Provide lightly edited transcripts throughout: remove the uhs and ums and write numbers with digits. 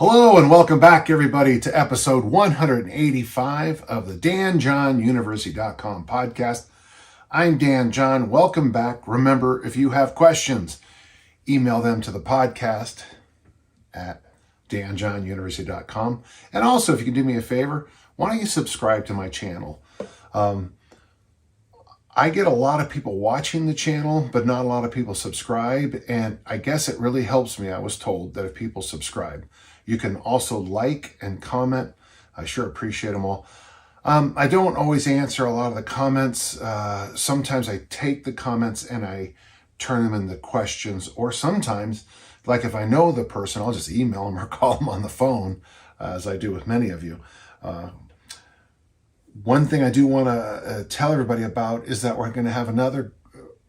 Hello and welcome back, everybody, to episode 185 of the DanJohnUniversity.com podcast. I'm Dan John. Welcome back. Remember, if you have questions, email them to the podcast at DanJohnUniversity.com. And also, if you can do me a favor, why don't you subscribe to my channel? I get a lot of people watching the channel, but not a lot of people subscribe. And I guess it really helps me, I was told, that if people subscribe. You can also like and comment. I sure appreciate them all. I don't always answer a lot of the comments. Sometimes I take the comments and I turn them into questions. Or sometimes, like if I know the person, I'll just email them or call them on the phone, as I do with many of you. One thing I do want to tell everybody about is that we're going to have another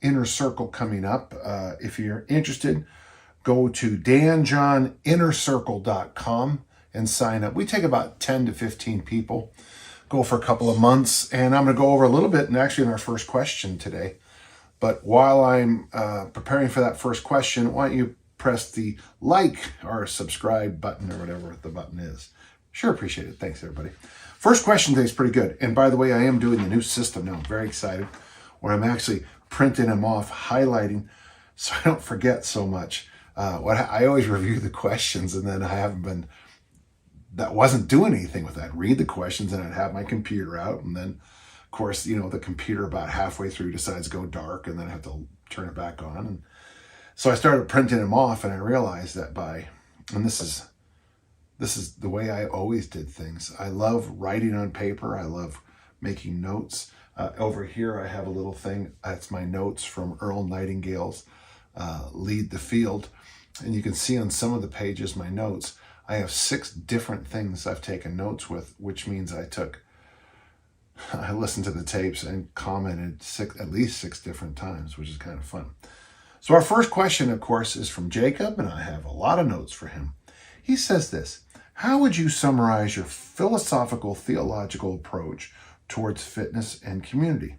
inner circle coming up. If you're interested, go to danjohninnercircle.com and sign up. We take about 10 to 15 people, go for a couple of months, and I'm going to go over a little bit, and actually in our first question today. But while I'm preparing for that first question, why don't you press the like or subscribe button or whatever the button is. Sure appreciate it. Thanks, everybody. First question today is pretty good. And by the way, I am doing the new system now. I'm very excited, where I'm actually printing them off, highlighting, so I don't forget so much. I always review the questions, and then that wasn't doing anything with that. Read the questions, and I'd have my computer out, and then, of course, the computer about halfway through decides to go dark, and then I have to turn it back on. And so I started printing them off, and I realized that and this is the way I always did things. I love writing on paper. I love making notes. Over here, I have a little thing. That's my notes from Earl Nightingale's Lead the Field. And you can see on some of the pages, my notes, I have 6 different things I've taken notes with, which means I listened to the tapes and commented at least 6 different times, which is kind of fun. So our first question, of course, is from Jacob, and I have a lot of notes for him. He says this: how would you summarize your philosophical, theological approach towards fitness and community?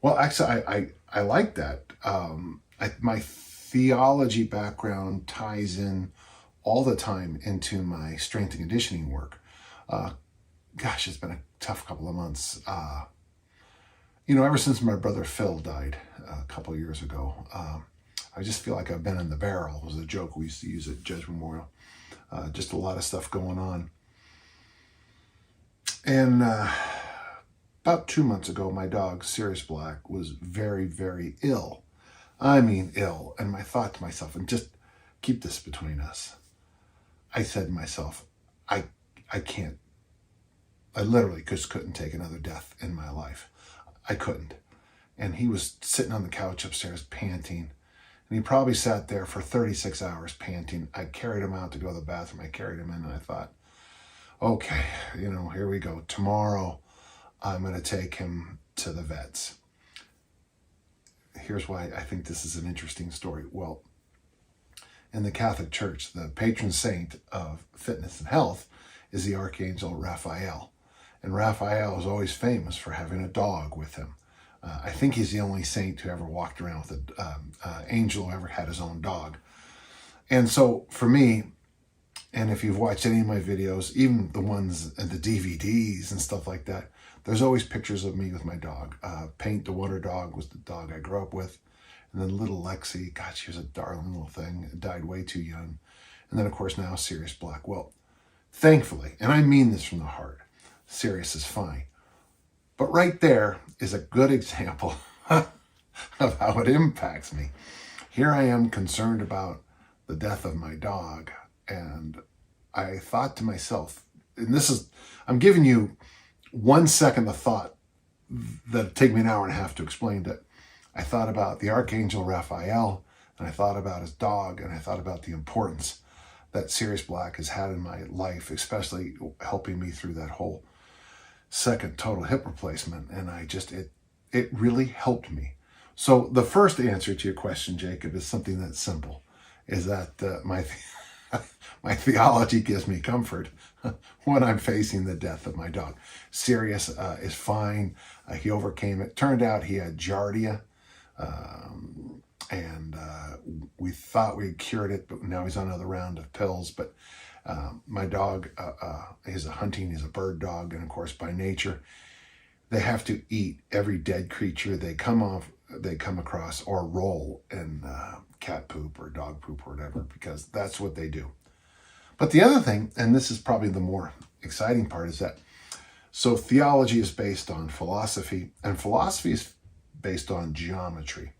Well, actually, I like that. My theology background ties in all the time into my strength and conditioning work. It's been a tough couple of months. Ever since my brother Phil died a couple of years ago, I just feel like I've been in the barrel. It was a joke we used to use at Judge Memorial. Just a lot of stuff going on. And about 2 months ago, my dog, Sirius Black, was very, very ill. I mean ill. And I thought to myself, and just keep this between us, I said to myself, I literally just couldn't take another death in my life. I couldn't. And he was sitting on the couch upstairs panting. And he probably sat there for 36 hours panting. I carried him out to go to the bathroom. I carried him in, and I thought, okay, here we go. Tomorrow, I'm going to take him to the vets. Here's why I think this is an interesting story. Well, in the Catholic Church, the patron saint of fitness and health is the Archangel Raphael. And Raphael is always famous for having a dog with him. I think he's the only saint who ever walked around with an angel who ever had his own dog. And so for me, and if you've watched any of my videos, even the ones and the DVDs and stuff like that, there's always pictures of me with my dog. Paint the Water Dog was the dog I grew up with. And then little Lexi, God, she was a darling little thing, died way too young. And then, of course, now Sirius Black. Well, thankfully, and I mean this from the heart, Sirius is fine. But right there is a good example of how it impacts me. Here I am concerned about the death of my dog. And I thought to myself, and I'm giving you 1 second of thought that'd take me an hour and a half to explain it. I thought about the Archangel Raphael, and I thought about his dog, and I thought about the importance that Sirius Black has had in my life, especially helping me through that whole second total hip replacement. And it really helped me. So the first answer to your question, Jacob, is something that's simple, is that my theology gives me comfort when I'm facing the death of my dog. Sirius is fine. He overcame it. Turned out he had giardia, and we thought we had cured it, but now he's on another round of pills. But My dog, he's a bird dog, and of course by nature, they have to eat every dead creature they come across or roll in cat poop or dog poop or whatever, because that's what they do. But the other thing, and this is probably the more exciting part, is that so theology is based on philosophy, and philosophy is based on geometry.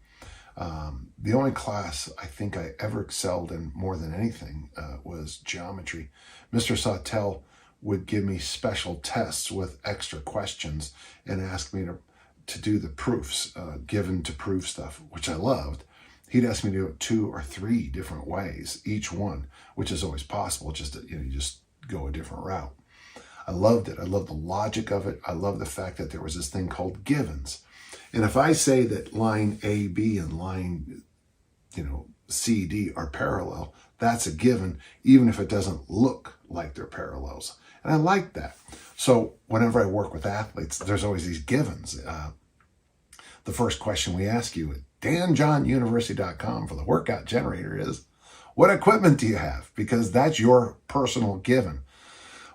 The only class I think I ever excelled in more than anything was geometry. Mr. Sawtelle would give me special tests with extra questions and ask me to do the proofs, given to prove stuff, which I loved. He'd ask me to do it 2 or 3 different ways, each one, which is always possible, just that, you just go a different route. I loved it. I loved the logic of it. I loved the fact that there was this thing called givens. And if I say that line A, B, and line, C, D are parallel, that's a given, even if it doesn't look like they're parallels. And I like that. So whenever I work with athletes, there's always these givens. The first question we ask you at danjohnuniversity.com for the workout generator is, what equipment do you have? Because that's your personal given.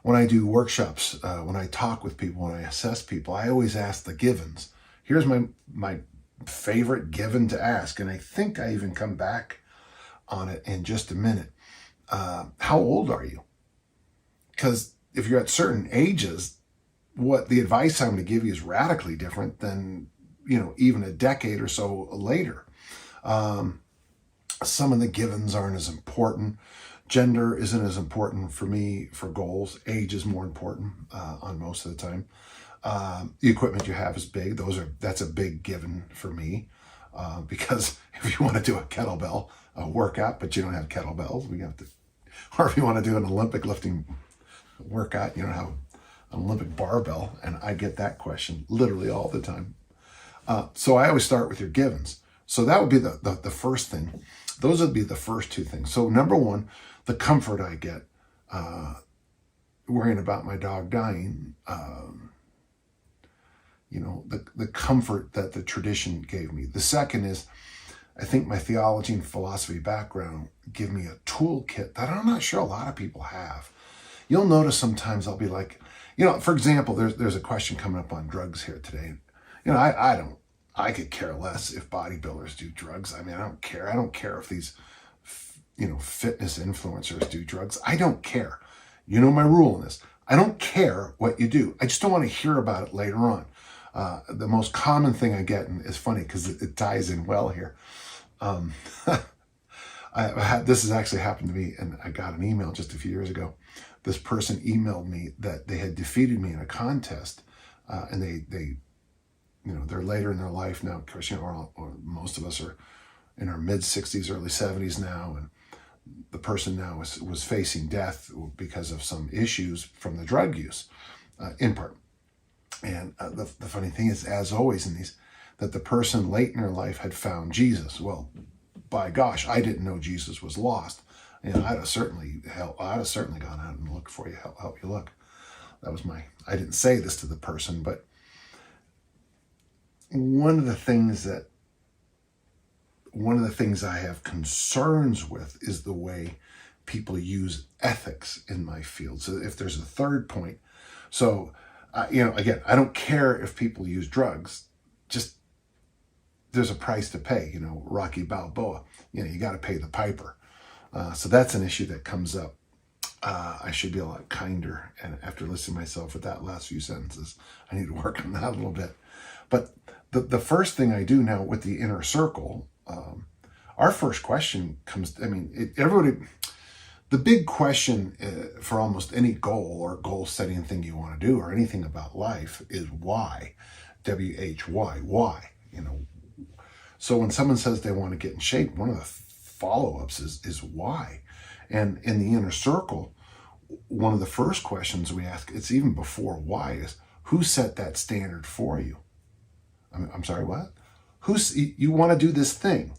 When I do workshops, when I talk with people, when I assess people, I always ask the givens. Here's my favorite given to ask, and I think I even come back on it in just a minute. How old are you? Because if you're at certain ages, what the advice I'm going to give you is radically different than, even a decade or so later. Some of the givens aren't as important. Gender isn't as important for me for goals. Age is more important on most of the time. The equipment you have is big. That's a big given for me because if you want to do a kettlebell workout, but you don't have kettlebells, or if you want to do an Olympic lifting workout, you don't have an Olympic barbell, and I get that question literally all the time. So I always start with your givens. So that would be the first thing. Those would be the first 2 things. So number 1, the comfort I get worrying about my dog dying, the comfort that the tradition gave me. The second is, I think my theology and philosophy background give me a toolkit that I'm not sure a lot of people have. You'll notice sometimes I'll be like, for example, there's a question coming up on drugs here today. I could care less if bodybuilders do drugs. I don't care. I don't care if these, fitness influencers do drugs. I don't care. You know my rule in this. I don't care what you do. I just don't want to hear about it later on. The most common thing I get, and it's funny because it ties in well here. This has actually happened to me, and I got an email just a few years ago. This person emailed me that they had defeated me in a contest, and they're later in their life now. Of course, or most of us are in our mid-60s, early 70s now, and the person now was facing death because of some issues from the drug use, in part. And the funny thing is, as always in these, that the person late in their life had found Jesus. Well, by gosh, I didn't know Jesus was lost. I'd have certainly gone out and looked for you, help you look. That was I didn't say this to the person, but one of the things I have concerns with is the way people use ethics in my field. So if there's a third point, so again, I don't care if people use drugs, just there's a price to pay, Rocky Balboa, you got to pay the piper. So that's an issue that comes up. I should be a lot kinder. And after listening to myself with that last few sentences, I need to work on that a little bit. But the first thing I do now with the inner circle, our first question comes, the big question for almost any goal or goal setting thing you want to do or anything about life is why, W-H-Y, why, So when someone says they want to get in shape, one of the follow-ups is why. And in the inner circle, one of the first questions we ask, it's even before why, is who set that standard for you? I'm sorry, what? You want to do this thing?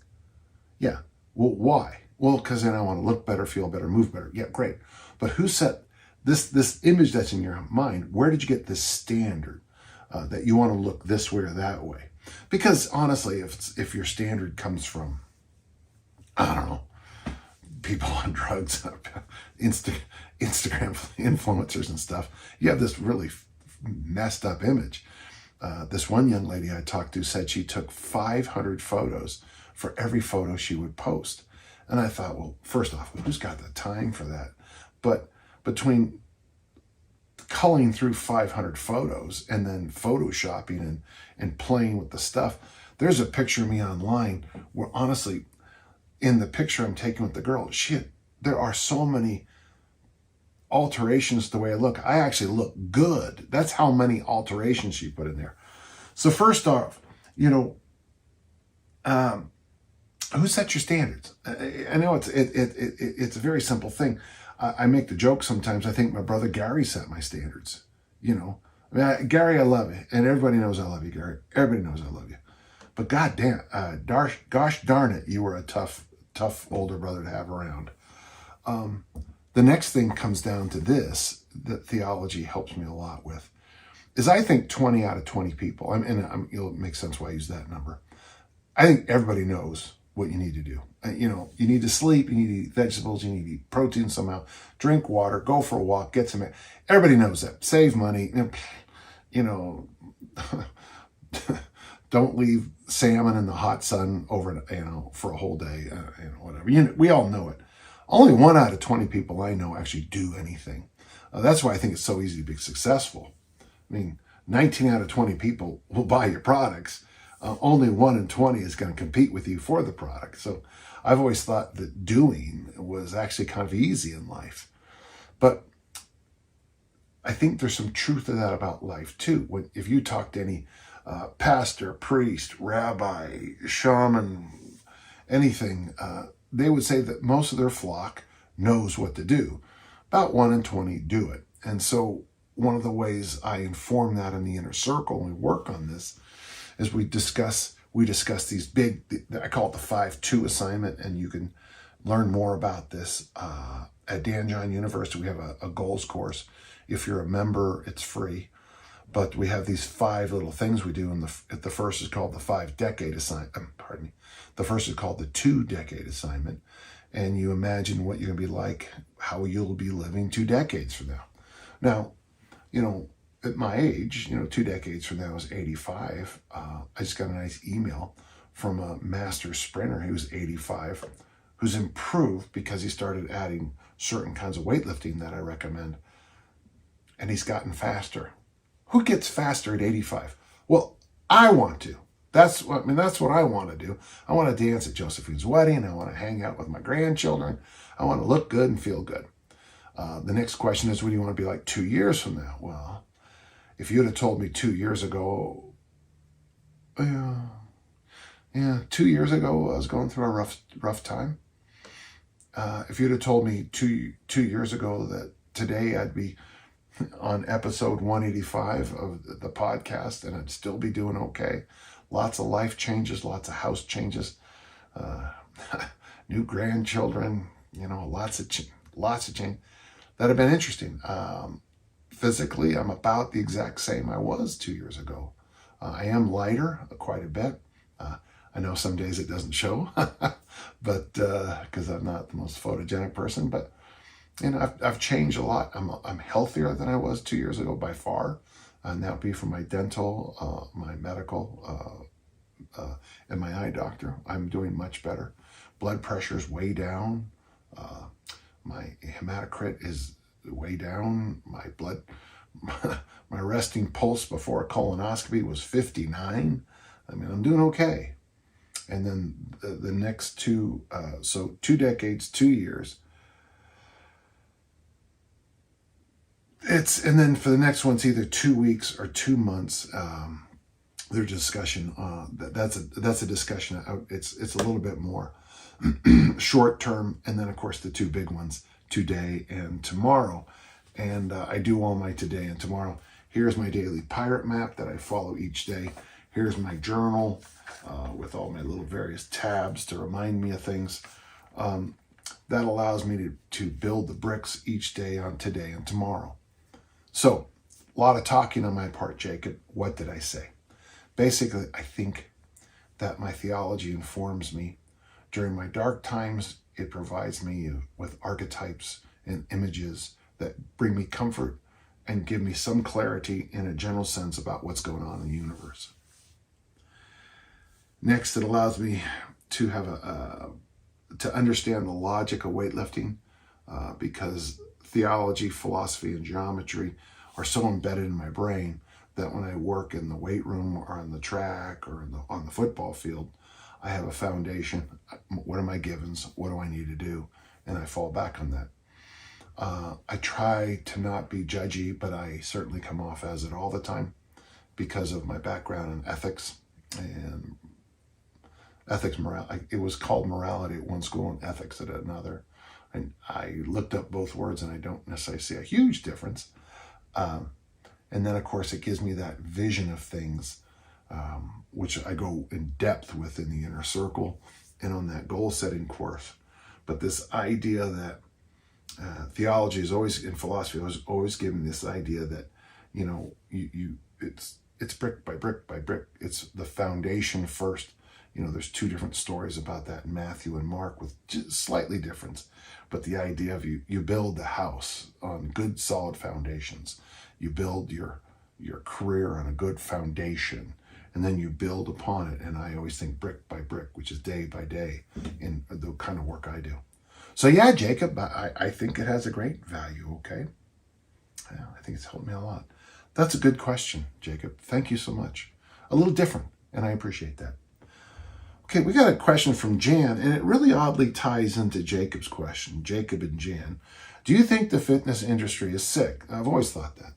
Yeah. Well, why? Well, because then I want to look better, feel better, move better. Yeah, great. But who set this image that's in your mind? Where did you get this standard that you want to look this way or that way? Because honestly, if your standard comes from, I don't know, people on drugs, Instagram influencers and stuff, you have this really messed up image. This one young lady I talked to said she took 500 photos for every photo she would post. And I thought, well, first off, who's got the time for that? But between culling through 500 photos and then photoshopping and playing with the stuff, there's a picture of me online where honestly, in the picture I'm taking with the girl, there are so many alterations to the way I look. I actually look good. That's how many alterations she put in there. So first off, who sets your standards? I know it's a very simple thing. I make the joke sometimes. I think my brother Gary set my standards. Gary, I love you, and everybody knows I love you, Gary. Everybody knows I love you. But goddamn, gosh darn it, you were a tough older brother to have around. The next thing comes down to this that theology helps me a lot with, is I think 20 out of 20 people, it'll make sense why I use that number. I think everybody knows what you need to do. You need to sleep, you need to eat vegetables, you need to eat protein somehow, drink water, go for a walk, get some air. Everybody knows that. Save money, don't leave salmon in the hot sun over, for a whole day, whatever. We all know it. Only 1 out of 20 people I know actually do anything. That's why I think it's so easy to be successful. 19 out of 20 people will buy your products. Only 1 in 20 is going to compete with you for the product. So I've always thought that doing was actually kind of easy in life. But I think there's some truth to that about life too. If you talk to any pastor, priest, rabbi, shaman, anything, they would say that most of their flock knows what to do. About 1 in 20 do it. And so one of the ways I inform that in the inner circle and we work on this is we discuss these big, I call it the 5-2 assignment, and you can learn more about this at Dan John University. We have a goals course. If you're a member, it's free. But we have these 5 little things we do, and the first is called the 5-decade assignment. The first is called the 2-decade assignment, and you imagine what you're going to be like, how you'll be living 2 decades from now. Now, at my age, 2 decades from now is 85. I just got a nice email from a master sprinter. He was 85, who's improved because he started adding certain kinds of weightlifting that I recommend, and he's gotten faster. Who gets faster at 85? Well, I want to. That's what I want to do. I want to dance at Josephine's wedding. I want to hang out with my grandchildren. I want to look good and feel good. The next question is, what do you want to be like 2 years from now? Well, if you'd have told me 2 years ago, 2 years ago I was going through a rough time. If you'd have told me two years ago that today I'd be on episode 185 of the podcast and I'd still be doing okay. Lots of life changes, lots of house changes, new grandchildren, lots of change. That'd have been interesting. Physically, I'm about the exact same I was 2 years ago. I am lighter quite a bit. I know some days it doesn't show, but because I'm not the most photogenic person, but I've changed a lot. I'm healthier than I was 2 years ago by far, and that would be from my dental, my medical, and my eye doctor. I'm doing much better. Blood pressure is way down. My hematocrit is way down. My resting pulse before a colonoscopy was 59. I'm doing okay. And then the next 2 decades, 2 years. And then for the next one, it's either 2 weeks or 2 months. There's discussion. That's a discussion. It's a little bit more short term, and then of course the 2 big ones, today and tomorrow. And I do all my today and tomorrow. Here's my daily pirate map that I follow each day. Here's my journal with all my little various tabs to remind me of things. That allows me to build the bricks each day on today and tomorrow. So, a lot of talking on my part, Jacob. What did I say? Basically, I think that my theology informs me. During my dark times, it provides me with archetypes and images that bring me comfort and give me some clarity in a general sense about what's going on in the universe. Next, it allows me to have to understand the logic of weightlifting, because theology, philosophy, and geometry are so embedded in my brain that when I work in the weight room or on the track or on the football field, I have a foundation. What are my givens? What do I need to do? And I fall back on that. I try to not be judgy, but I certainly come off as it all the time because of my background in ethics and morality. It was called morality at one school and ethics at another. And I looked up both words and I don't necessarily see a huge difference. And then, of course, it gives me that vision of things, which I go in depth with in the inner circle and on that goal-setting course. But this idea that theology is always, in philosophy, I was always given this idea that, it's brick by brick by brick. It's the foundation first. There's two different stories about that in Matthew and Mark with just slightly different. But the idea of you build the house on good, solid foundations. You build your career on a good foundation, and then you build upon it. And I always think brick by brick, which is day by day in the kind of work I do. So yeah, Jacob, I think it has a great value, okay? Yeah, I think it's helped me a lot. That's a good question, Jacob. Thank you so much. A little different, and I appreciate that. Okay, we got a question from Jan, and it really oddly ties into Jacob's question, Jacob and Jan. Do you think the fitness industry is sick? I've always thought that.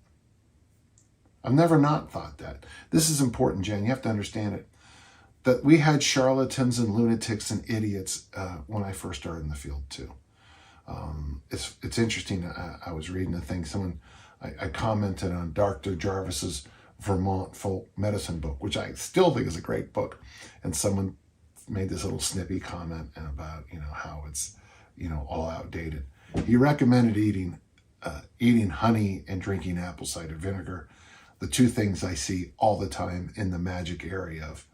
I've never not thought that. This is important, Jan. You have to understand it. That we had charlatans and lunatics and idiots when I first started in the field too. It's interesting. I was reading a thing. I commented on Dr. Jarvis's Vermont folk medicine book, which I still think is a great book. And someone made this little snippy comment about how it's all outdated. He recommended eating honey and drinking apple cider vinegar, the two things I see all the time in the magic area of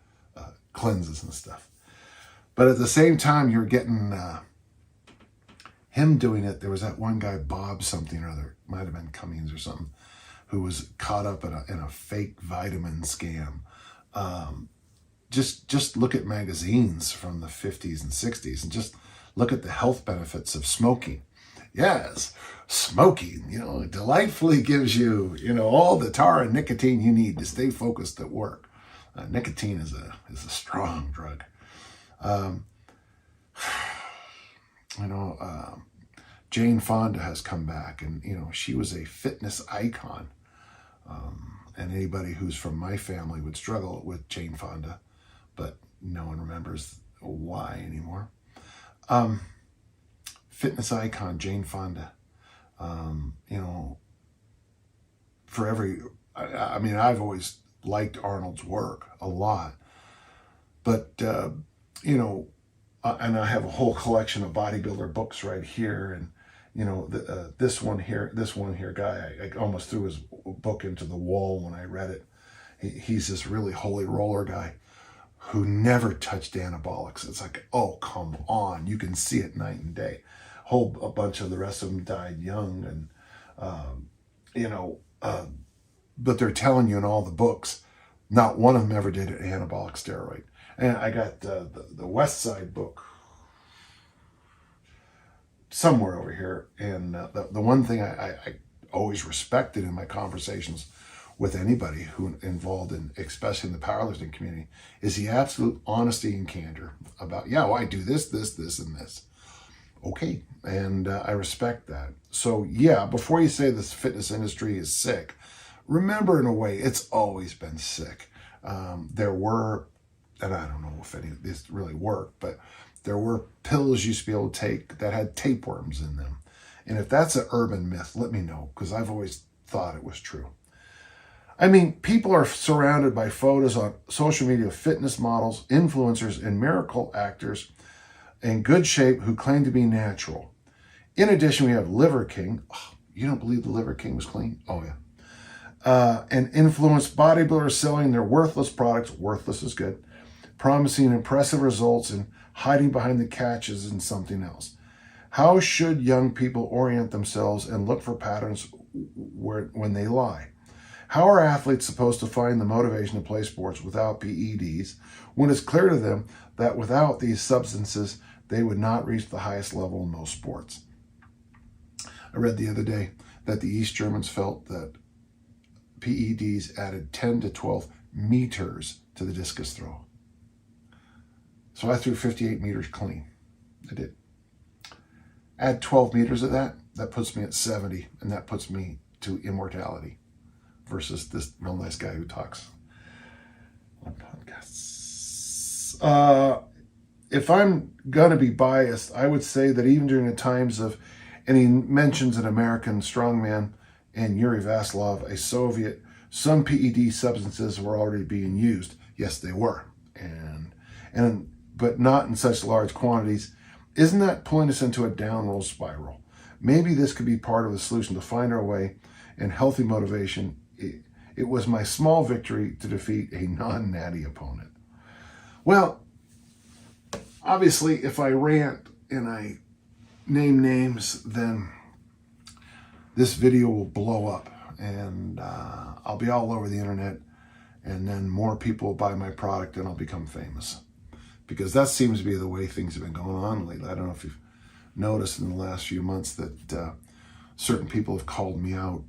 cleanses and stuff. But at the same time, you're getting him doing it. There was that one guy, Bob something or other, might have been Cummings or something, who was caught up in a fake vitamin scam. Just look at magazines from the 50s and 60s and just look at the health benefits of smoking. Yes, smoking, delightfully gives you, all the tar and nicotine you need to stay focused at work. Nicotine is a strong drug. Jane Fonda has come back, and she was a fitness icon. And anybody who's from my family would struggle with Jane Fonda, but no one remembers why anymore. Fitness icon Jane Fonda. I've always liked Arnold's work a lot, but and I have a whole collection of bodybuilder books right here, and this one here guy, I almost threw his book into the wall when I read it. He's this really holy roller guy who never touched anabolics. It's like, oh, come on, you can see it night and day. A bunch of the rest of them died young, and but they're telling you in all the books, not one of them ever did an anabolic steroid. And I got the West Side book somewhere over here, and the one thing I always respected in my conversations with anybody who involved in, especially in the powerlifting community, is the absolute honesty and candor about, I do this, and this. Okay, and I respect that. So before you say this fitness industry is sick, remember, in a way, it's always been sick. There were, and I don't know if any of this really worked, but there were pills you used to be able to take that had tapeworms in them. And if that's an urban myth, let me know, because I've always thought it was true. I mean, people are surrounded by photos on social media of fitness models, influencers, and miracle actors in good shape who claim to be natural. In addition, we have Liver King. Oh, you don't believe the Liver King was clean? Oh, yeah. And influenced bodybuilders selling their worthless products. Worthless is good. Promising impressive results and hiding behind the catches and something else. How should young people orient themselves and look for patterns when they lie? How are athletes supposed to find the motivation to play sports without PEDs when it's clear to them that without these substances, they would not reach the highest level in most sports? I read the other day that the East Germans felt that PEDs added 10 to 12 meters to the discus throw. So I threw 58 meters clean. I did. Add 12 meters of that, that puts me at 70, and that puts me to immortality versus this real nice guy who talks on podcasts. If I'm going to be biased, I would say that even during the times of, and he mentions an American strongman and Yuri Vasilov, a Soviet, some PED substances were already being used. Yes, they were, but not in such large quantities. Isn't that pulling us into a downward spiral? Maybe this could be part of the solution to find our way in healthy motivation. It was my small victory to defeat a non-natty opponent. Well, obviously, if I rant and I name names, then this video will blow up, and I'll be all over the internet, and then more people will buy my product and I'll become famous. Because that seems to be the way things have been going on lately. I don't know if you've noticed in the last few months that certain people have called me out.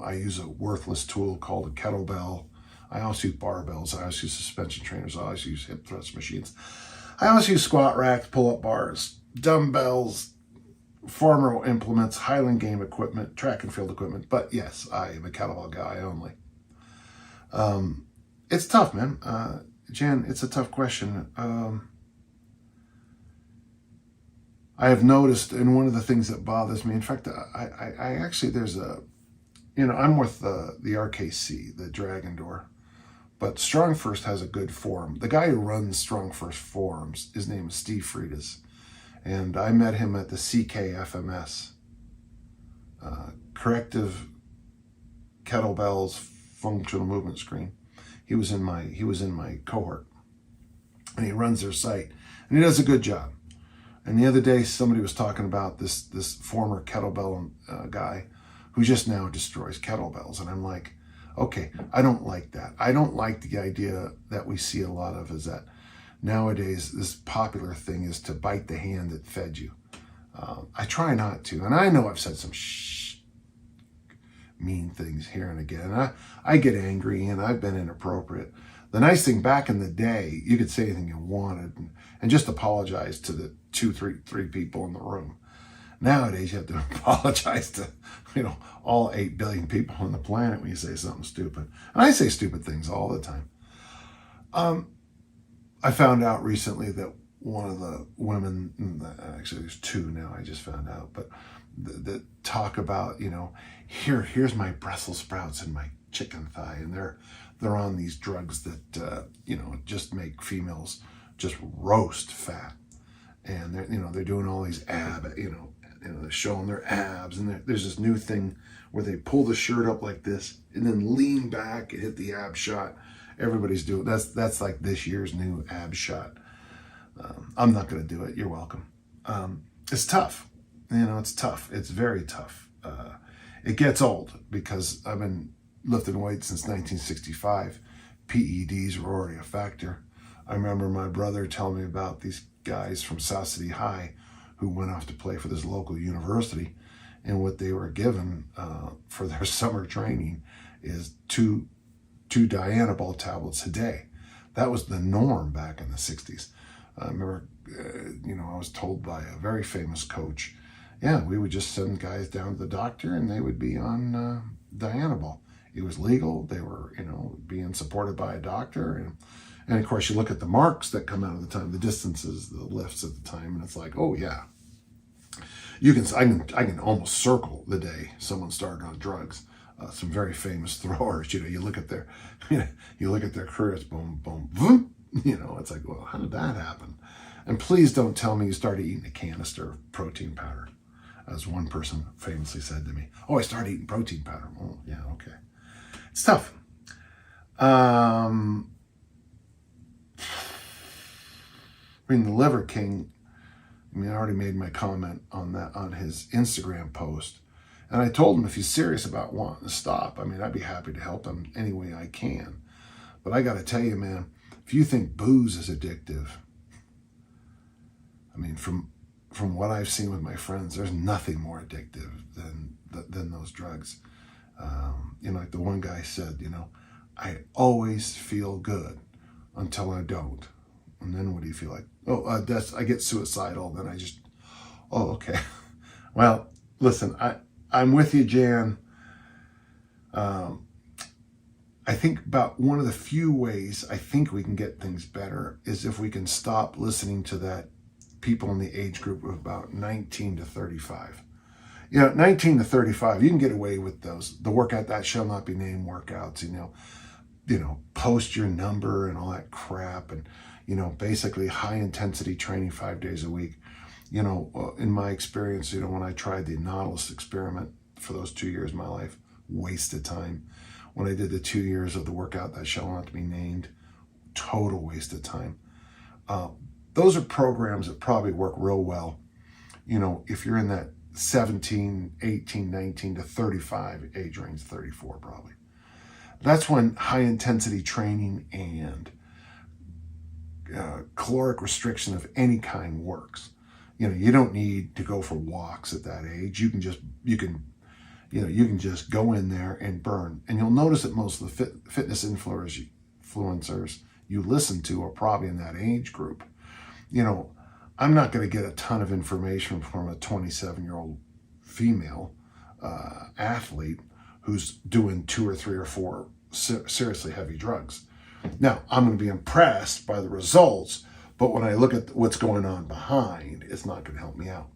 I use a worthless tool called a kettlebell. I also use barbells. I also use suspension trainers. I also use hip thrust machines. I also use squat racks, pull-up bars, dumbbells, former implements, Highland Game equipment, track and field equipment. But yes, I am a kettlebell guy only. It's tough, man. Jan, it's a tough question. I have noticed, and one of the things that bothers me, in fact, I actually, there's I'm with the RKC, the Dragon Door, but Strong First has a good forum. The guy who runs Strong First forums, his name is Steve Freitas, and I met him at the CKFMS, Corrective Kettlebells Functional Movement Screen. He was in my cohort, and he runs their site, and he does a good job. And the other day, somebody was talking about this former kettlebell guy who just now destroys kettlebells, and I'm like, okay, I don't like that. I don't like the idea that we see a lot of, is that nowadays this popular thing is to bite the hand that fed you. I try not to, and I know I've said some mean things here and again. I get angry, and I've been inappropriate. The nice thing, back in the day, you could say anything you wanted and just apologize to the three people in the room. Nowadays, you have to apologize to all 8 billion people on the planet when you say something stupid. And I say stupid things all the time. I found out recently that one of the women, actually there's two now, I just found out, but that talk about, here's my Brussels sprouts and my chicken thigh, and they're on these drugs that just make females just roast fat, and they're doing all these they're showing their abs, and there's this new thing where they pull the shirt up like this and then lean back and hit the ab shot. Everybody's doing that's like this year's new ab shot. I'm not going to do it. You're welcome. It's tough. It's tough. It's very tough. It gets old because I've been lifting weights since 1965. PEDs were already a factor. I remember my brother telling me about these guys from South City High who went off to play for this local university, and what they were given for their summer training is two Dianabol tablets a day. That was the norm back in the 60s. I remember, I was told by a very famous coach, we would just send guys down to the doctor and they would be on Dianabol. It was legal. They were, being supported by a doctor. And of course, you look at the marks that come out of the time, the distances, the lifts at the time, and it's like, oh yeah. I can almost circle the day someone started on drugs. Some very famous throwers, you look at their, careers, boom, boom, boom. It's like, well, how did that happen? And please don't tell me you started eating a canister of protein powder, as one person famously said to me. Oh, I started eating protein powder. Oh, yeah, okay. It's tough. The Liver King I mean, I already made my comment on that on his Instagram post. And I told him if he's serious about wanting to stop, I mean, I'd be happy to help him any way I can. But I got to tell you, man, if you think booze is addictive, I mean, from what I've seen with my friends, there's nothing more addictive than those drugs. You know, like the one guy said, you know, I always feel good until I don't. And then what do you feel like? Oh, I get suicidal. Then I just, oh, okay. Well, listen, I'm with you, Jan. I think about one of the few ways I think we can get things better is if we can stop listening to that people in the age group of about 19 to 35. You know, 19 to 35, you can get away with those. The workout that shall not be named workouts, you know, post your number and all that crap. And, you know, basically high intensity training 5 days a week. You know, in my experience, you know, when I tried the Nautilus experiment for those 2 years of my life, waste of time. When I did the 2 years of the workout that shall not be named, total waste of time. Those are programs that probably work real well, you know, if you're in that 17, 18, 19 to 35 age range, 34 probably. That's when high intensity training and caloric restriction of any kind works. You know, you don't need to go for walks at that age. You can just go in there and burn. And you'll notice that most of the fitness influencers you listen to are probably in that age group. You know, I'm not going to get a ton of information from a 27-year-old female athlete who's doing 2 or 3 or 4 seriously heavy drugs. Now, I'm going to be impressed by the results, but when I look at what's going on behind, it's not going to help me out.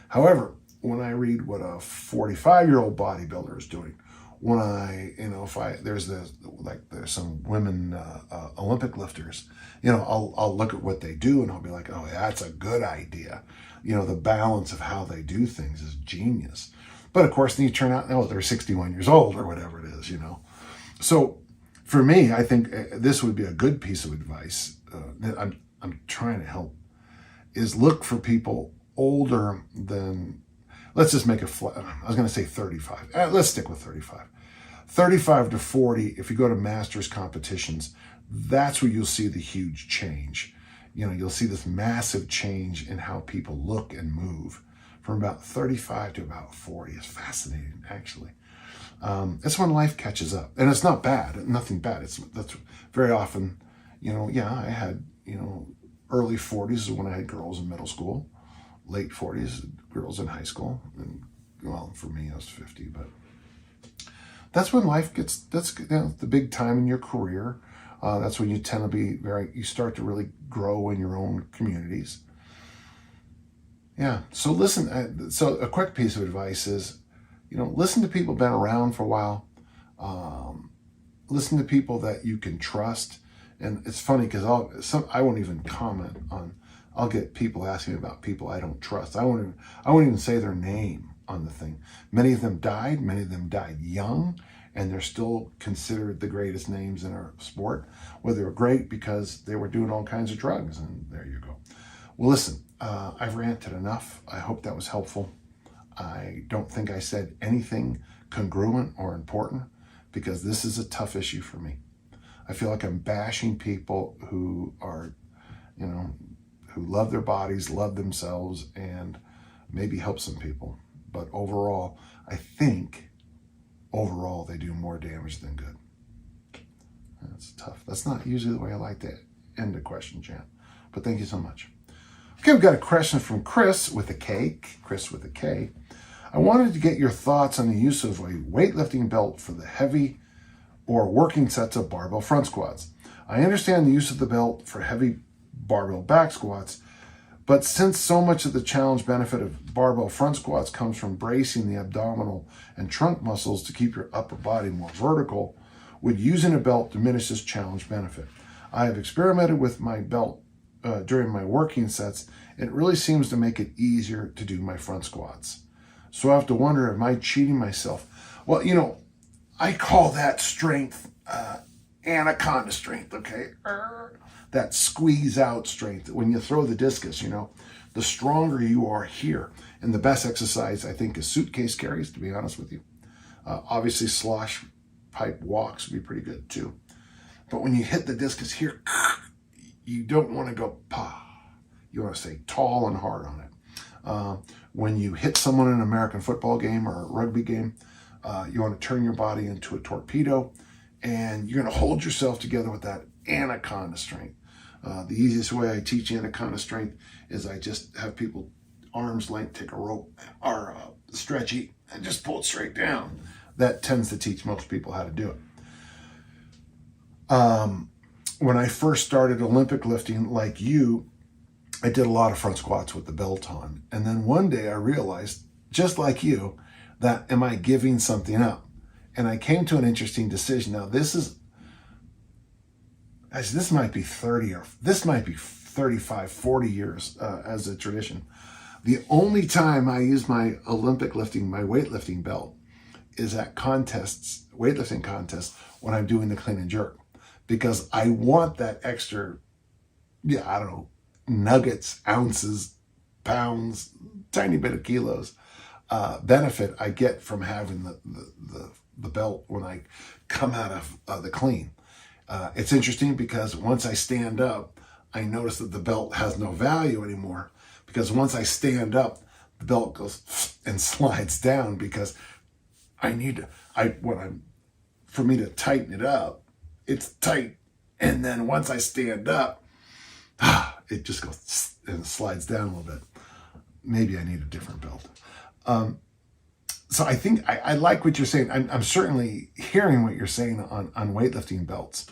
However, when I read what a 45-year-old bodybuilder is doing, when there's some women Olympic lifters, you know, I'll look at what they do and I'll be like, oh, yeah, that's a good idea. You know, the balance of how they do things is genius. But of course, then you turn out, oh, they're 61 years old or whatever it is, you know. So for me, I think this would be a good piece of advice that I'm trying to help is look for people older than, let's just make I was going to say 35. Let's stick with 35. 35 to 40, if you go to masters competitions, that's where you'll see the huge change. You know, you'll see this massive change in how people look and move from about 35 to about 40. It's fascinating, actually. It's when life catches up. And it's not bad, nothing bad. That's very often, you know, yeah, I had, you know, early 40s is when I had girls in middle school. Late 40s, girls in high school. And, well, for me, I was 50, but that's when life gets, that's, you know, the big time in your career. That's when you tend to be you start to really grow in your own communities. Yeah, so listen, so a quick piece of advice is, you know, listen to people who've been around for a while. Listen to people that you can trust. And it's funny because I won't even comment on, I'll get people asking me about people I don't trust. I won't even say their name on the thing. Many of them died young, and they're still considered the greatest names in our sport. Well, they were great because they were doing all kinds of drugs, and there you go. Well, listen, I've ranted enough. I hope that was helpful. I don't think I said anything congruent or important because this is a tough issue for me. I feel like I'm bashing people who are, you know, who love their bodies, love themselves, and maybe help some people. But overall, I think overall they do more damage than good. That's tough. That's not usually the way I like to end a question, Jan. But thank you so much. Okay, we've got a question from Chris with a K. Chris with a K. I wanted to get your thoughts on the use of a weightlifting belt for the heavy or working sets of barbell front squats. I understand the use of the belt for heavy barbell back squats, but since so much of the challenge benefit of barbell front squats comes from bracing the abdominal and trunk muscles to keep your upper body more vertical, would using a belt diminish this challenge benefit? I have experimented with my belt during my working sets. It really seems to make it easier to do my front squats. So I have to wonder, am I cheating myself? Well, you know, I call that strength anaconda strength, okay? That squeeze out strength when you throw the discus, you know. the stronger you are here. And the best exercise, I think, is suitcase carries, to be honest with you. Obviously, slosh pipe walks would be pretty good too. But when you hit the discus here, you don't want to go pa. You want to stay tall and hard on it. When you hit someone in an American football game or a rugby game, you want to turn your body into a torpedo, and you're going to hold yourself together with that anaconda strength. The easiest way I teach anaconda strength is I just have people arm's length take a rope or a stretchy and just pull it straight down. That tends to teach most people how to do it. When I first started Olympic lifting, like you, I did a lot of front squats with the belt on. And then one day I realized, just like you, that am I giving something up? And I came to an interesting decision. Now this might be 30 or this might be 35, 40 years as a tradition. The only time I use my Olympic lifting, my weightlifting belt, is at contests, weightlifting contests, when I'm doing the clean and jerk. Because I want that extra, nuggets, ounces, pounds, tiny bit of kilos benefit I get from having the belt when I come out of the clean. It's interesting because once I stand up, I notice that the belt has no value anymore, because once I stand up, the belt goes and slides down, because for me to tighten it up, it's tight. And then once I stand up, it just goes and slides down a little bit. Maybe I need a different belt. So I think I like what you're saying. I'm certainly hearing what you're saying on weightlifting belts.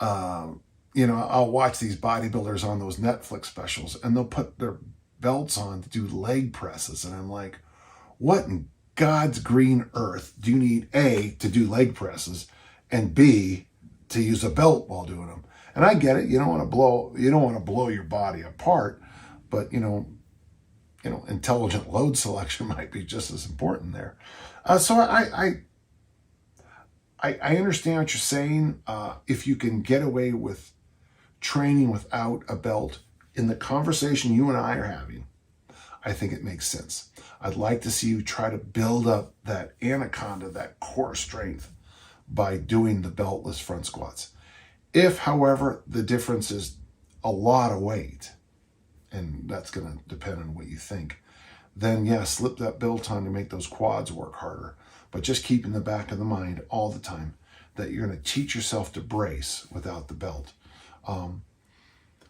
I'll watch these bodybuilders on those Netflix specials, and they'll put their belts on to do leg presses. And I'm like, what in God's green earth do you need, A, to do leg presses, and B, to use a belt while doing them? And I get it. You don't want to blow your body apart, but intelligent load selection might be just as important there. So I understand what you're saying. If you can get away with training without a belt in the conversation you and I are having, I think it makes sense. I'd like to see you try to build up that anaconda, that core strength, by doing the beltless front squats. If, however, the difference is a lot of weight, and that's going to depend on what you think, then yeah, slip that belt on to make those quads work harder. But just keep in the back of the mind all the time that you're going to teach yourself to brace without the belt.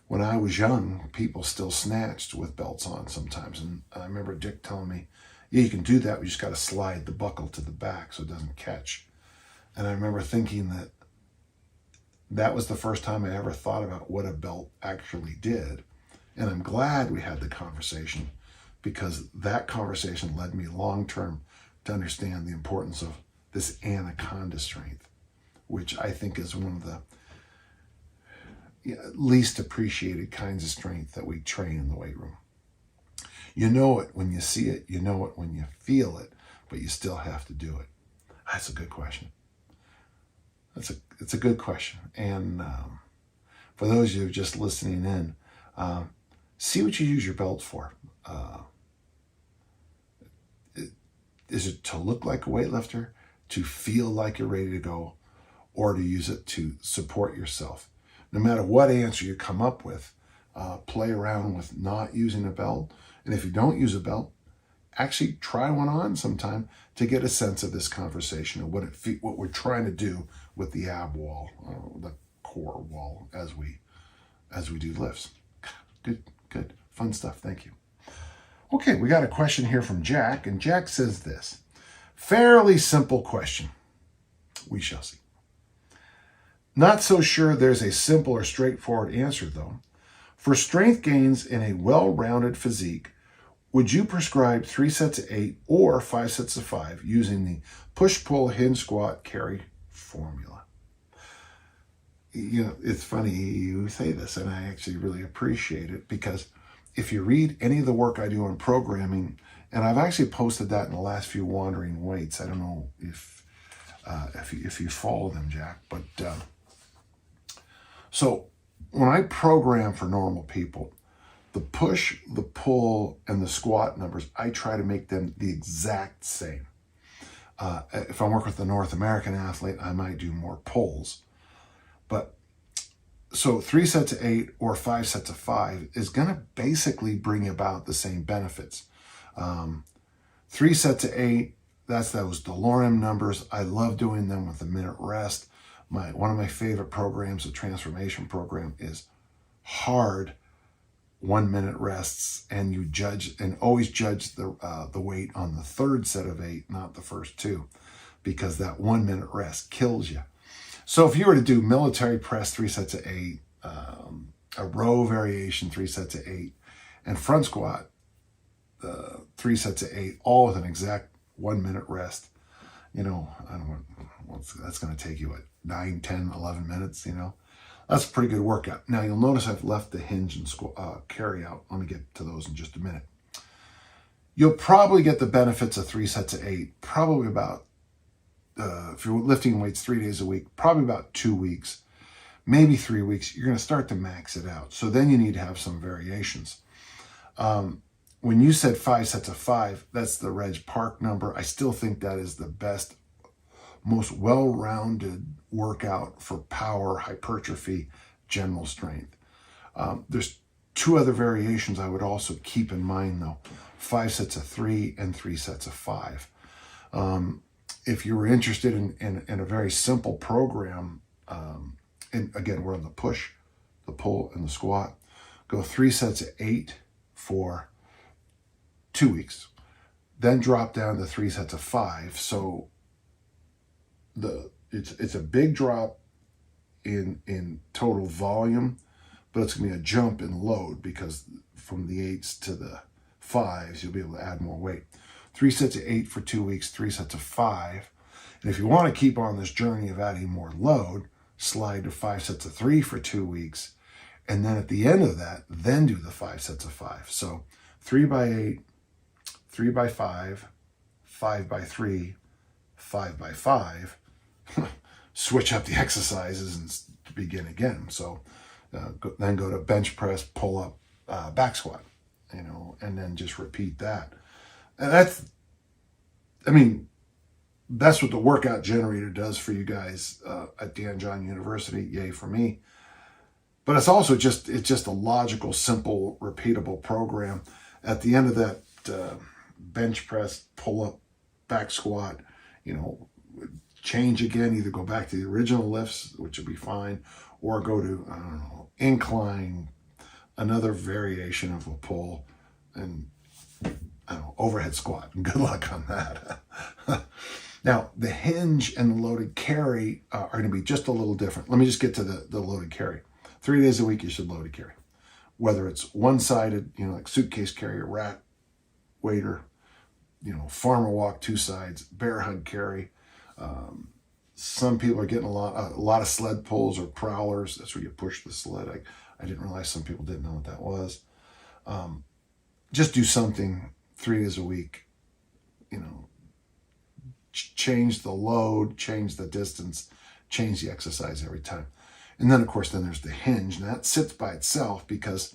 When I was young, people still snatched with belts on sometimes. And I remember Dick telling me, yeah, you can do that, but you just got to slide the buckle to the back so it doesn't catch. And I remember thinking that was the first time I ever thought about what a belt actually did. And I'm glad we had the conversation, because that conversation led me long-term to understand the importance of this anaconda strength, which I think is one of the least appreciated kinds of strength that we train in the weight room. You know it when you see it, you know it when you feel it, but you still have to do it. That's a good question. It's a good question. And for those of you just listening in, see what you use your belt for. Is it to look like a weightlifter, to feel like you're ready to go, or to use it to support yourself? No matter what answer you come up with, play around with not using a belt. And if you don't use a belt, actually try one on sometime to get a sense of this conversation of what we're trying to do with the ab wall, the core wall, as we do lifts. Good, fun stuff. Thank you. Okay, we got a question here from Jack, and Jack says this. Fairly simple question. We shall see. Not so sure there's a simple or straightforward answer, though. For strength gains in a well-rounded physique, would you prescribe 3 sets of 8 or 5 sets of 5 using the push-pull hinge squat carry formula? It's funny you say this, and I actually really appreciate it, because if you read any of the work I do on programming, and I've actually posted that in the last few Wandering Weights. I don't know if you follow them, Jack, but so when I program for normal people, The push, the pull, and the squat numbers, I try to make them the exact same. If I'm working with a North American athlete, I might do more pulls. But so 3 sets of 8 or 5 sets of 5 is going to basically bring about the same benefits. 3 sets of 8, that's those DeLorme numbers. I love doing them with a minute rest. One of my favorite programs, the transformation program, is hard 1 minute rests, and you judge and always judge the weight on the third set of 8, not the first 2, because that 1 minute rest kills you. So if you were to do military press 3 sets of 8, a row variation 3 sets of 8, and front squat 3 sets of 8, all with an exact 1 minute rest, I don't know that's going to take you 9, 10, 11 minutes. That's a pretty good workout. Now you'll notice I've left the hinge and carry out. Let me get to those in just a minute. You'll probably get the benefits of 3 sets of 8, probably about, if you're lifting weights 3 days a week, probably about 2 weeks, maybe 3 weeks. You're going to start to max it out. So then you need to have some variations. When you said 5 sets of 5, that's the Reg Park number. I still think that is the best, most well-rounded workout for power, hypertrophy, general strength. There's 2 other variations I would also keep in mind, though. 5 sets of 3 and 3 sets of 5. If you were interested in a very simple program, and again, we're on the push, the pull, and the squat, go 3 sets of 8 for 2 weeks, then drop down to 3 sets of 5. So it's a big drop in total volume, but it's going to be a jump in load, because from the 8s to the 5s, you'll be able to add more weight. 3 sets of 8 for 2 weeks, 3 sets of 5. And if you want to keep on this journey of adding more load, slide to 5 sets of 3 for 2 weeks. And then at the end of that, then do the 5 sets of 5. So 3 by 8, 3 by 5, 5 by 3, 5 by 5. Switch up the exercises and begin again. So then go to bench press, pull up, back squat, and then just repeat that. And that's what the workout generator does for you guys at Dan John University. Yay for me. But it's also just a logical, simple, repeatable program. At the end of that bench press, pull up, back squat, change again, either go back to the original lifts, which would be fine, or go to, incline, another variation of a pull, and overhead squat. And good luck on that. Now, the hinge and the loaded carry are going to be just a little different. Let me just get to the loaded carry. 3 days a week, you should loaded carry. Whether it's one-sided, like suitcase carrier, rack, waiter, farmer walk 2 sides, bear hug carry. Some people are getting a lot of sled pulls or prowlers. That's where you push the sled. I didn't realize some people didn't know what that was. Just do something 3 days a week, change the load, change the distance, change the exercise every time. And then, of course, there's the hinge. And that sits by itself, because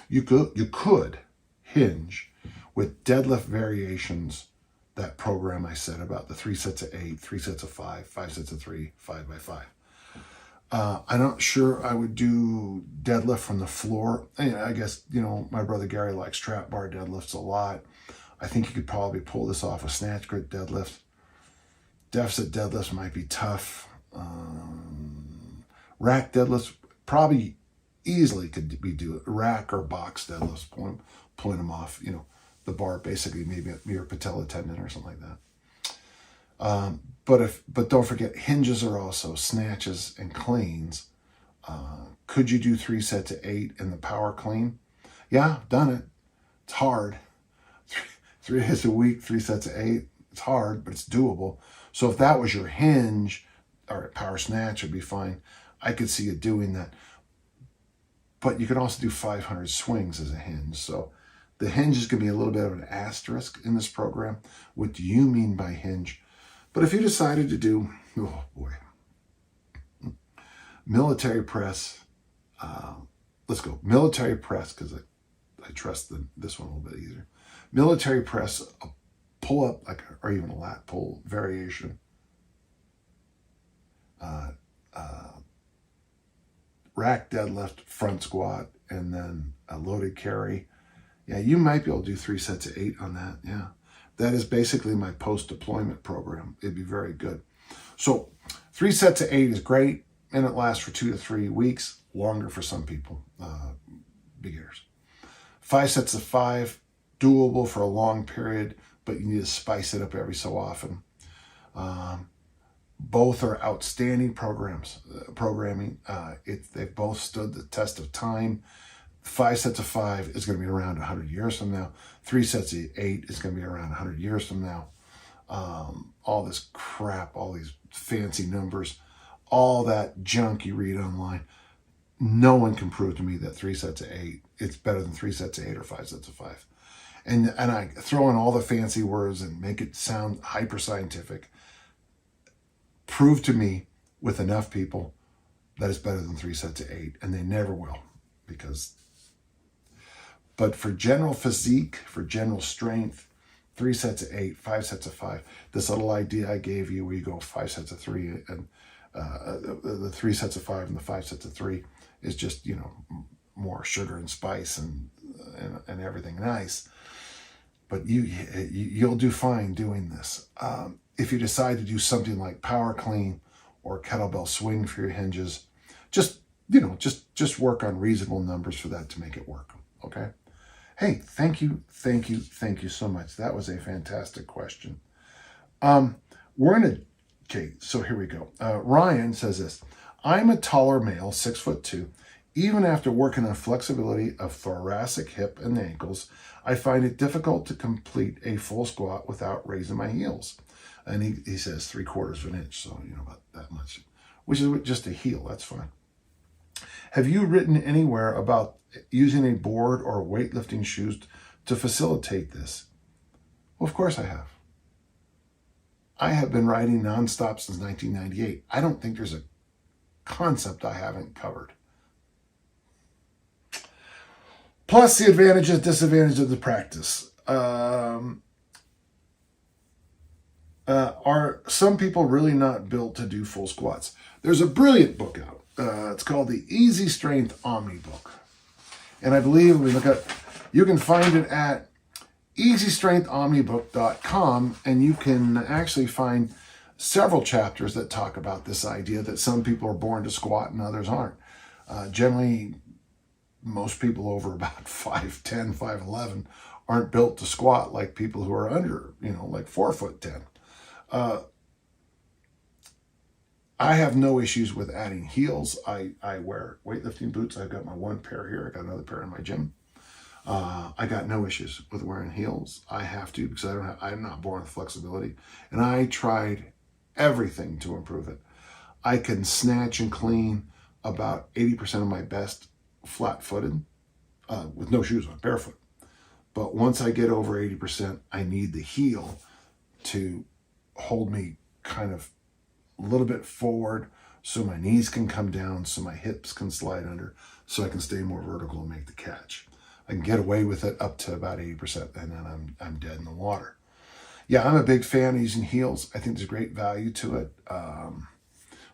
you could hinge with deadlift variations, that program I said about the 3 sets of 8, 3 sets of 5, 5 sets of 3, 5 by 5. I'm not sure I would do deadlift from the floor. I guess, my brother Gary likes trap bar deadlifts a lot. I think you could probably pull this off a snatch grip deadlift. Deficit deadlifts might be tough. Rack deadlifts probably easily could be do rack or box deadlifts, pulling them off, the bar basically maybe your patella tendon or something like that. But don't forget, hinges are also snatches and cleans. Could you do 3 sets of 8 in the power clean? Yeah, done it. It's hard. 3 days a week, 3 sets of 8. It's hard, but it's doable. So if that was your hinge, or power snatch would be fine. I could see you doing that. But you can also do 500 swings as a hinge. So the hinge is going to be a little bit of an asterisk in this program. What do you mean by hinge? But if you decided to do, military press, let's go military press, because I I trust this one a little bit easier. Military press, a pull up, or even a lat pull variation. Rack deadlift, front squat, and then a loaded carry. Yeah, you might be able to do 3 sets of 8 on that. Yeah, that is basically my post-deployment program. It'd be very good. So 3 sets of 8 is great, and it lasts for 2 to 3 weeks, longer for some people, beginners. 5 sets of 5, doable for a long period, but you need to spice it up every so often. Both are outstanding programming. They've both stood the test of time. 5 sets of 5 is going to be around 100 years from now. 3 sets of 8 is going to be around 100 years from now. All this crap, all these fancy numbers, all that junk you read online. No one can prove to me that 3 sets of 8, it's better than 3 sets of 8 or 5 sets of 5. And I throw in all the fancy words and make it sound hyper scientific. Prove to me with enough people that it's better than 3 sets of 8, and they never will, but for general physique, for general strength, 3 sets of 8, 5 sets of 5, this little idea I gave you where you go 5 sets of 3 and the 3 sets of 5 and the 5 sets of 3 is just, more sugar and spice and everything nice. But you'll do fine doing this. If you decide to do something like power clean or kettlebell swing for your hinges, just work on reasonable numbers for that to make it work. Okay. Hey, thank you so much. That was a fantastic question. Okay, so here we go. Ryan says this: I'm a taller male, 6'2". Even after working on flexibility of thoracic, hip, and ankles, I find it difficult to complete a full squat without raising my heels. And he says 3/4 of an inch, so about that much, which is just a heel. That's fine. Have you written anywhere about using a board or weightlifting shoes to facilitate this? Well, of course I have. I have been writing nonstop since 1998. I don't think there's a concept I haven't covered. Plus the advantages, disadvantages of the practice. Are some people really not built to do full squats? There's a brilliant book out. It's called the Easy Strength Omni Book. And I believe you can find it at easystrengthomnibook.com, and you can actually find several chapters that talk about this idea that some people are born to squat and others aren't. Generally, most people over about 5'10", 5'11" aren't built to squat like people who are under, like 4'10". I have no issues with adding heels. I wear weightlifting boots. I've got my one pair here. I got another pair in my gym. I got no issues with wearing heels. I have to because I'm not born with flexibility. And I tried everything to improve it. I can snatch and clean about 80% of my best flat-footed with no shoes on, barefoot. But once I get over 80%, I need the heel to hold me kind of a little bit forward so my knees can come down, so my hips can slide under, so I can stay more vertical and make the catch. I can get away with it up to about 80%, and then I'm dead in the water. Yeah, I'm a big fan of using heels. I think there's great value to it.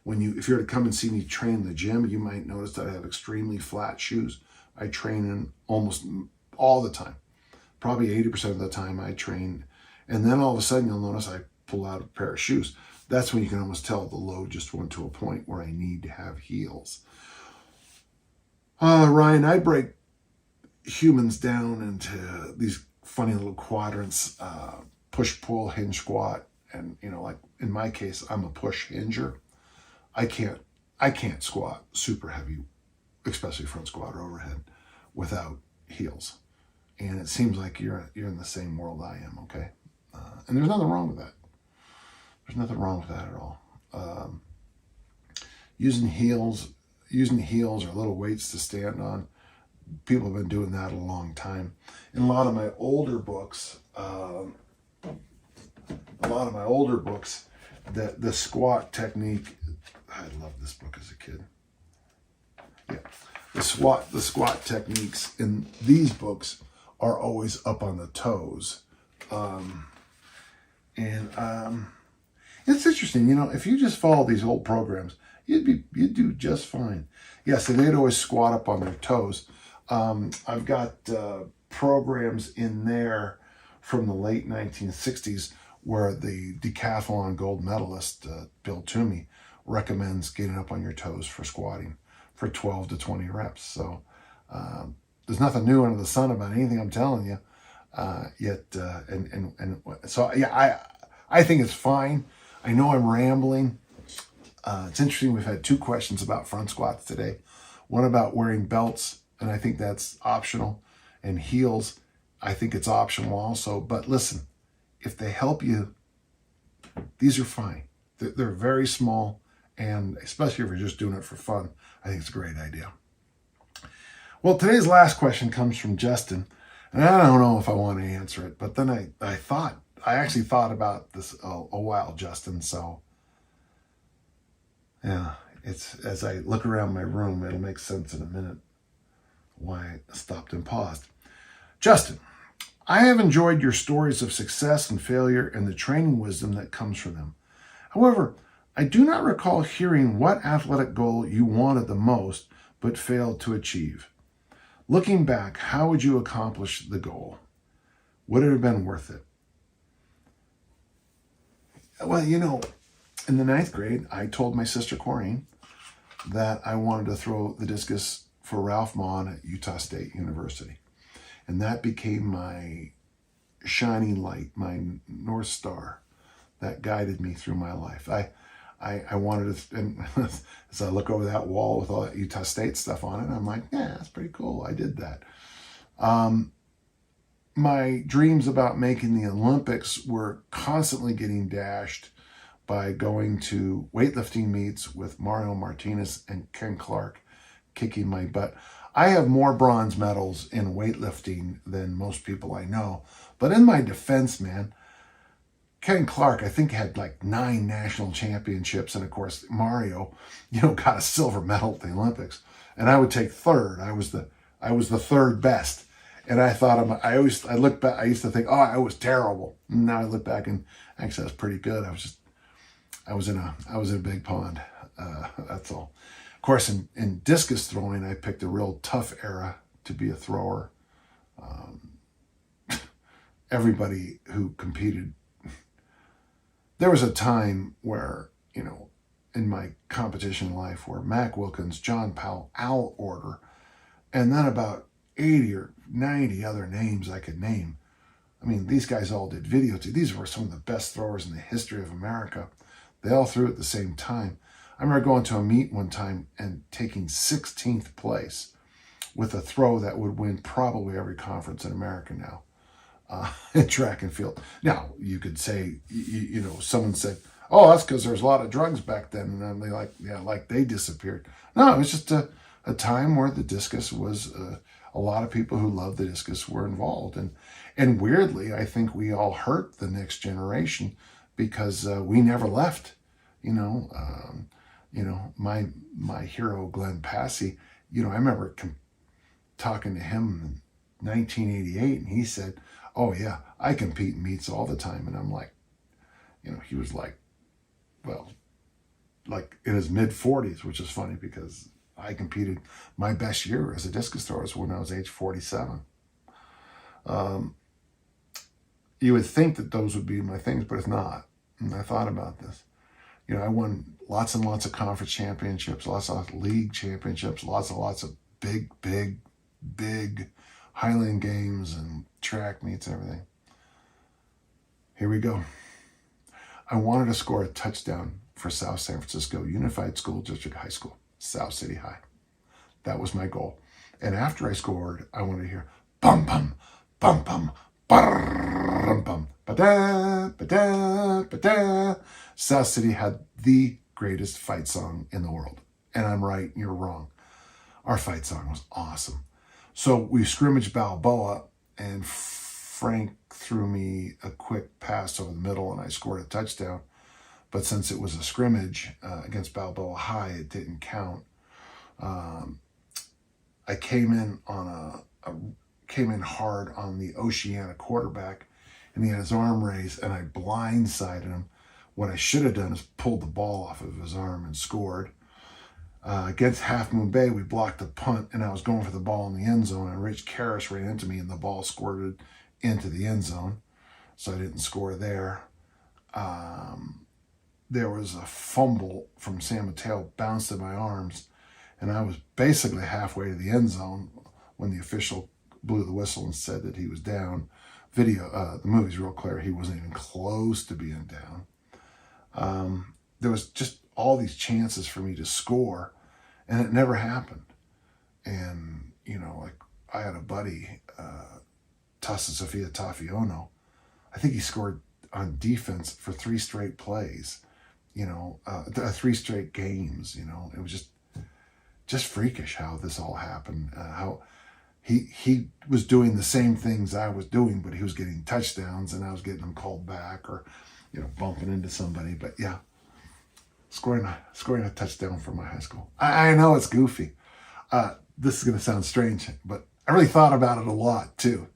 If you're to come and see me train in the gym, you might notice that I have extremely flat shoes. I train in almost all the time. Probably 80% of the time I train. And then all of a sudden you'll notice I pull out a pair of shoes. That's when you can almost tell the load just went to a point where I need to have heels. Ryan, I break humans down into these funny little quadrants, push, pull, hinge, squat. And, like in my case, I'm a push hinger. I can't squat super heavy, especially front squat or overhead, without heels. And it seems like you're in the same world I am, okay? And there's nothing wrong with that. There's nothing wrong with that at all. Using heels or little weights to stand on, people have been doing that a long time. In a lot of my older books, the squat technique, I loved this book as a kid. Yeah. The squat techniques in these books are always up on the toes. It's interesting, if you just follow these old programs, you'd do just fine. Yes, and they'd always squat up on their toes. I've got programs in there from the late 1960s where the decathlon gold medalist, Bill Toomey, recommends getting up on your toes for squatting for 12 to 20 reps. So there's nothing new under the sun about anything I'm telling you. I think it's fine. I know I'm rambling. It's interesting. We've had 2 questions about front squats today. One about wearing belts, and I think that's optional. And heels, I think it's optional also. But listen, if they help you, these are fine. They're very small, and especially if you're just doing it for fun, I think it's a great idea. Well, today's last question comes from Justin, and I don't know if I want to answer it, but then I actually thought about this a while, Justin. So yeah, it's as I look around my room, it'll make sense in a minute why I stopped and paused. Justin, I have enjoyed your stories of success and failure and the training wisdom that comes from them. However, I do not recall hearing what athletic goal you wanted the most but failed to achieve. Looking back, how would you accomplish the goal? Would it have been worth it? Well, in the 9th grade, I told my sister Corrine that I wanted to throw the discus for Ralph Maughan at Utah State University. And that became my shining light, my North Star that guided me through my life. I wanted to, and as I look over that wall with all that Utah State stuff on it, I'm like, yeah, that's pretty cool. I did that. My dreams about making the Olympics were constantly getting dashed by going to weightlifting meets with Mario Martinez and Ken Clark kicking my butt. I have more bronze medals in weightlifting than most people I know. But in my defense, man, Ken Clark, I think, had like 9 national championships. And of course, Mario, got a silver medal at the Olympics. And I would take 3rd. I was the 3rd best. And I thought, I look back, I used to think, oh, I was terrible. And now I look back and actually I was pretty good. I was in a big pond. That's all. Of course, in discus throwing, I picked a real tough era to be a thrower. Everybody who competed, there was a time where, in my competition life where Mac Wilkins, John Powell, Al Order, and then about 80 or 90 other names I could name. I mean, these guys all did video too. These were some of the best throwers in the history of America. They all threw at the same time. I remember going to a meet one time and taking 16th place with a throw that would win probably every conference in America now in track and field. Now, you could say, someone said, oh, that's because there's a lot of drugs back then. And then they disappeared. No, it was just a time where the discus was, a lot of people who loved the discus were involved. And weirdly, I think we all hurt the next generation because we never left. My hero, Glenn Passy, I remember talking to him in 1988, and he said, oh yeah, I compete in meets all the time. And I'm like, he was like, well, like in his mid 40s, which is funny because I competed, my best year as a discus thrower was when I was age 47. You would think that those would be my things, but it's not. And I thought about this. I won lots and lots of conference championships, lots of league championships, lots of big Highland Games and track meets and everything. Here we go. I wanted to score a touchdown for South San Francisco Unified School District High School, South City High. That was my goal. And after I scored, I wanted to hear bum bum bum bum bum bum ba-da, ba-da, ba-da. South City had the greatest fight song in the world. And I'm right, you're wrong. Our fight song was awesome. So we scrimmaged Balboa, and Frank threw me a quick pass over the middle, and I scored a touchdown. But since it was a scrimmage against Balboa High, it didn't count. I came in came in hard on the Oceania quarterback, and he had his arm raised, and I blindsided him. What I should have done is pulled the ball off of his arm and scored. Against Half Moon Bay, we blocked a punt, and I was going for the ball in the end zone, and Rich Karras ran into me, and the ball squirted into the end zone, so I didn't score there. There was a fumble from San Mateo, bounced in my arms, and I was basically halfway to the end zone when the official blew the whistle and said that he was down. The movie's real clear. He wasn't even close to being down. There was just all these chances for me to score, and it never happened. And, like I had a buddy, Tassa Sofia Tafiono. I think he scored on defense for 3 straight plays, 3 straight games. It was just freakish how this all happened. How he was doing the same things I was doing, but he was getting touchdowns and I was getting them called back or, bumping into somebody. But yeah, scoring a touchdown for my high school. I know it's goofy. This is going to sound strange, but I really thought about it a lot too.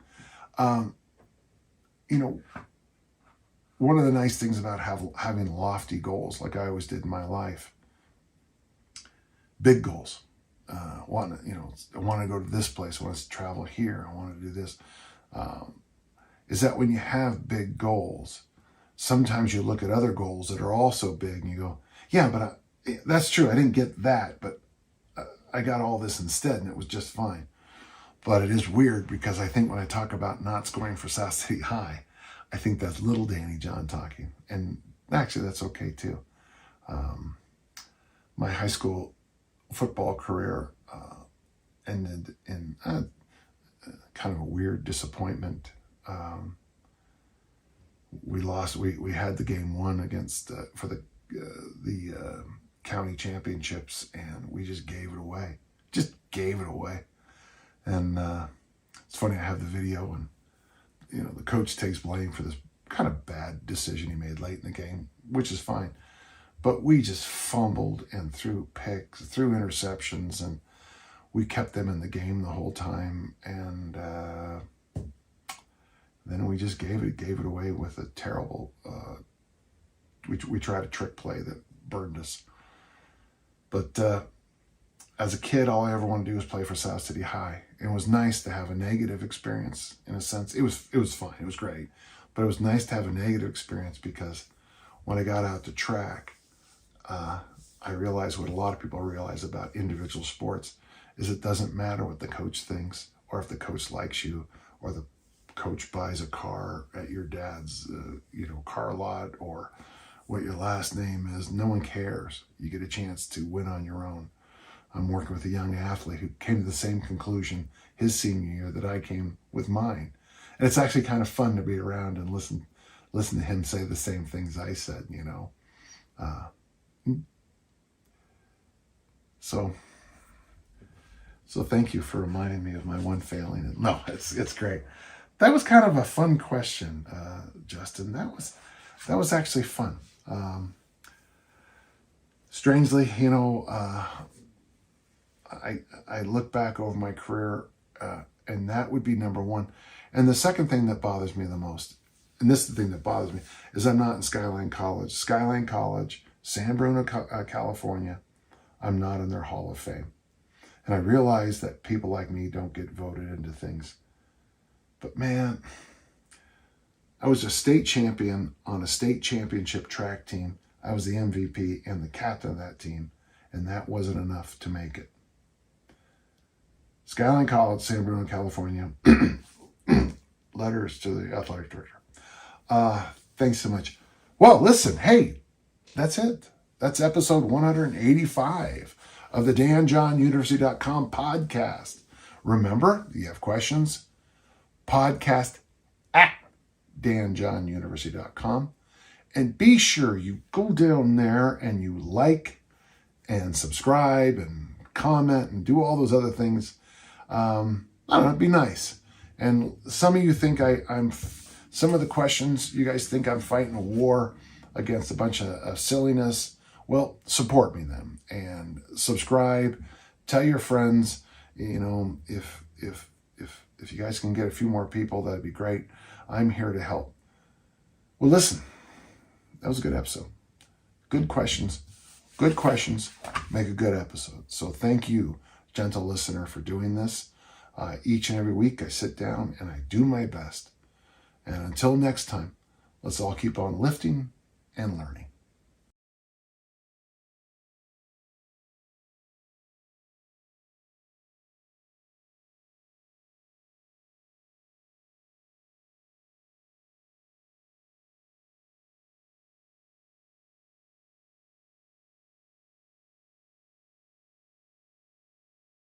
One of the nice things about having lofty goals, like I always did in my life, big goals. I want to go to this place. I want to travel here. I want to do this. Is that when you have big goals, sometimes you look at other goals that are also big and you go, yeah, but that's true. I didn't get that, but I got all this instead and it was just fine. But it is weird because I think when I talk about not scoring for South City High, I think that's little Danny John talking. And actually that's okay too. My high school football career ended in kind of a weird disappointment. We lost. We had the game won against for the county championships, and we just gave it away. And it's funny. I have the video, and the coach takes blame for this kind of bad decision he made late in the game, which is fine. But we just fumbled and threw picks, threw interceptions, and we kept them in the game the whole time. And then we just gave it away with a terrible. We tried a trick play that burned us. But as a kid, all I ever wanted to do was play for South City High. It was nice to have a negative experience in a sense. It was fun. It was great, but it was nice to have a negative experience because when I got out to track. I realized what a lot of people realize about individual sports is it doesn't matter what the coach thinks or if the coach likes you or the coach buys a car at your dad's car lot or what your last name is. No one cares. You get a chance to win on your own. I'm working with a young athlete who came to the same conclusion his senior year that I came with mine. And it's actually kind of fun to be around and listen to him say the same things I said, So thank you for reminding me of my one failing. No, it's great. That was kind of a fun question, Justin. That was actually fun. Strangely, I look back over my career, and that would be number one. And the second thing that bothers me the most, and this is the thing that bothers me, is I'm not in Skyline College. Skyline College, San Bruno, California, I'm not in their Hall of Fame. And I realize that people like me don't get voted into things. But man, I was a state champion on a state championship track team. I was the MVP and the captain of that team, and that wasn't enough to make it. Skyline College, San Bruno, California. Letters to the athletic director. Thanks so much. Well, listen, hey, that's it. That's episode 185 of the DanJohnUniversity.com podcast. Remember, if you have questions, podcast at DanJohnUniversity.com. And be sure you go down there and you like and subscribe and comment and do all those other things. I don't know, it'd be nice. And some of you think some of the questions, you guys think I'm fighting a war against a bunch of silliness. Well, support me then and subscribe, tell your friends. You know, if you guys can get a few more people, that'd be great. I'm here to help. Well, listen, that was a good episode. Good questions. Good questions make a good episode. So thank you, gentle listener, for doing this. Each and every week I sit down and I do my best. And until next time, let's all keep on lifting and learning.